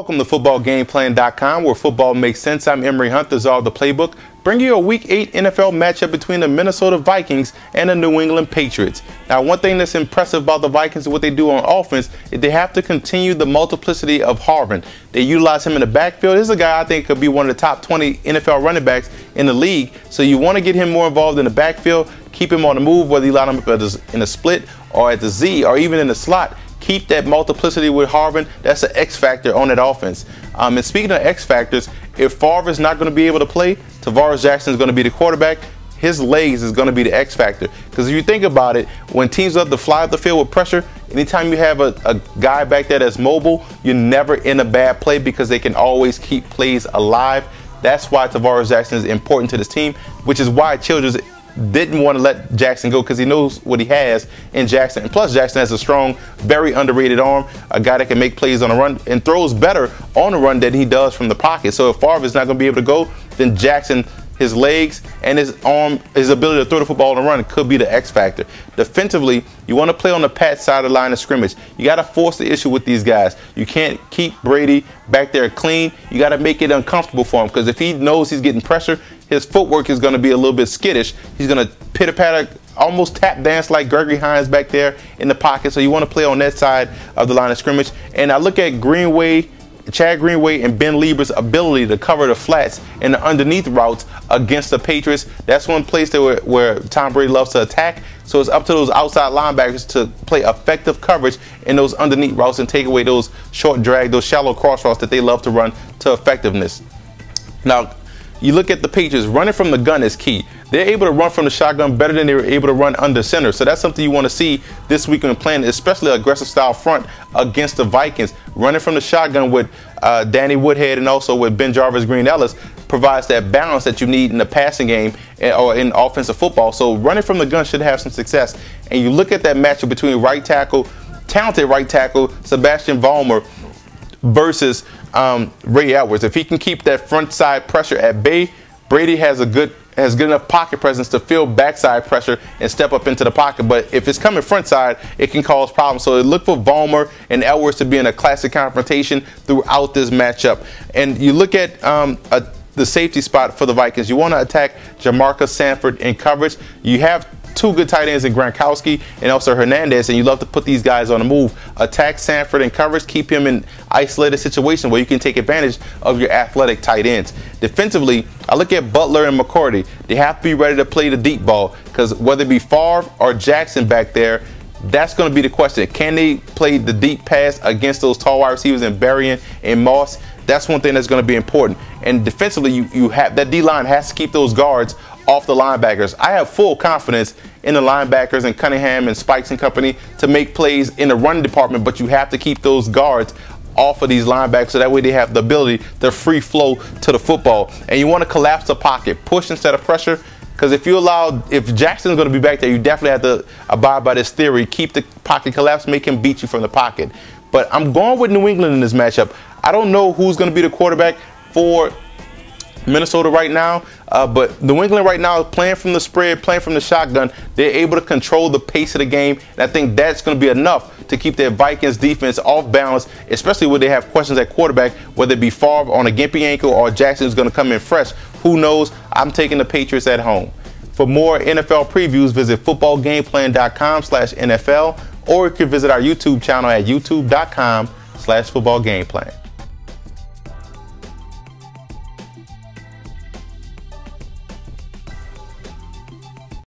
Welcome to footballgameplan.com, where football makes sense. I'm Emory Hunt, the czar of the playbook, bringing you a Week 8 NFL matchup between the Minnesota Vikings and the New England Patriots. Now, one thing that's impressive about the Vikings and what they do on offense is they have to continue the multiplicity of Harvin. They utilize him in the backfield. This is a guy I think could be one of the top 20 NFL running backs in the league. So you want to get him more involved in the backfield, keep him on the move, whether you line him up in a split or at the Z or even in the slot. Keep that multiplicity with Harvin. That's an X factor on that offense. And speaking of X factors, if Favre is not going to be able to play, Tavares Jackson is going to be the quarterback. His legs is going to be the X factor. Because if you think about it, when teams love to fly up the field with pressure, anytime you have a guy back there that's mobile, you're never in a bad play because they can always keep plays alive. That's why Tavares Jackson is important to this team, which is why Childress didn't want to let Jackson go, because he knows what he has in Jackson. And plus, Jackson has a strong, very underrated arm, a guy that can make plays on the run and throws better on the run than he does from the pocket. So if Favre is not going to be able to go, then Jackson, his legs and his arm, his ability to throw the football on the run could be the X factor. Defensively, you want to play on the Pat side of the line of scrimmage. You got to force the issue with these guys. You can't keep Brady back there clean. You got to make it uncomfortable for him, because if he knows he's getting pressure, his footwork is going to be a little bit skittish. He's going to pitter-patter, almost tap dance like Gregory Hines back there in the pocket. So you want to play on that side of the line of scrimmage. And I look at Chad Greenway and Ben Lieber's ability to cover the flats and the underneath routes against the Patriots. That's one place where Tom Brady loves to attack. So it's up to those outside linebackers to play effective coverage in those underneath routes and take away those short drag, those shallow cross routes that they love to run to effectiveness. Now, you look at the Patriots, running from the gun is key. They're able to run from the shotgun better than they were able to run under center. So that's something you want to see this week when playing, especially aggressive style front against the Vikings. Running from the shotgun with Danny Woodhead and also with Ben Jarvis Green Ellis provides that balance that you need in the passing game or in offensive football. So running from the gun should have some success. And you look at that matchup between talented right tackle Sebastian Vollmer versus Ray Edwards. If he can keep that front side pressure at bay, Brady has good enough pocket presence to feel backside pressure and step up into the pocket. But if it's coming front side, it can cause problems. So look for Vollmer and Edwards to be in a classic confrontation throughout this matchup. And you look at the safety spot for the Vikings. You want to attack Jamarcus Sanford in coverage. You have two good tight ends in Gronkowski and also Hernandez, and you love to put these guys on the move. Attack Sanford in coverage, keep him in isolated situation where you can take advantage of your athletic tight ends. Defensively, I look at Butler and McCourty. They have to be ready to play the deep ball, because whether it be Favre or Jackson back there, that's going to be the question. Can they play the deep pass against those tall wide receivers in Berrien and Moss? That's one thing that's going to be important. And defensively, you have that D-line has to keep those guards off the linebackers. I have full confidence in the linebackers and Cunningham and Spikes and company to make plays in the run department, but you have to keep those guards off of these linebackers so that way they have the ability to free flow to the football. And you want to collapse the pocket, push instead of pressure, because if Jackson's going to be back there, you definitely have to abide by this theory. Keep the pocket collapse, make him beat you from the pocket. But I'm going with New England in this matchup. I don't know who's going to be the quarterback for Minnesota right now, but New England right now is playing from the spread, playing from the shotgun. They're able to control the pace of the game, and I think that's going to be enough to keep their Vikings defense off balance, especially when they have questions at quarterback, whether it be Favre on a gimpy ankle or Jackson is going to come in fresh. Who knows? I'm taking the Patriots at home. For more NFL previews, visit footballgameplan.com/NFL, or you can visit our YouTube channel at youtube.com/footballgameplan.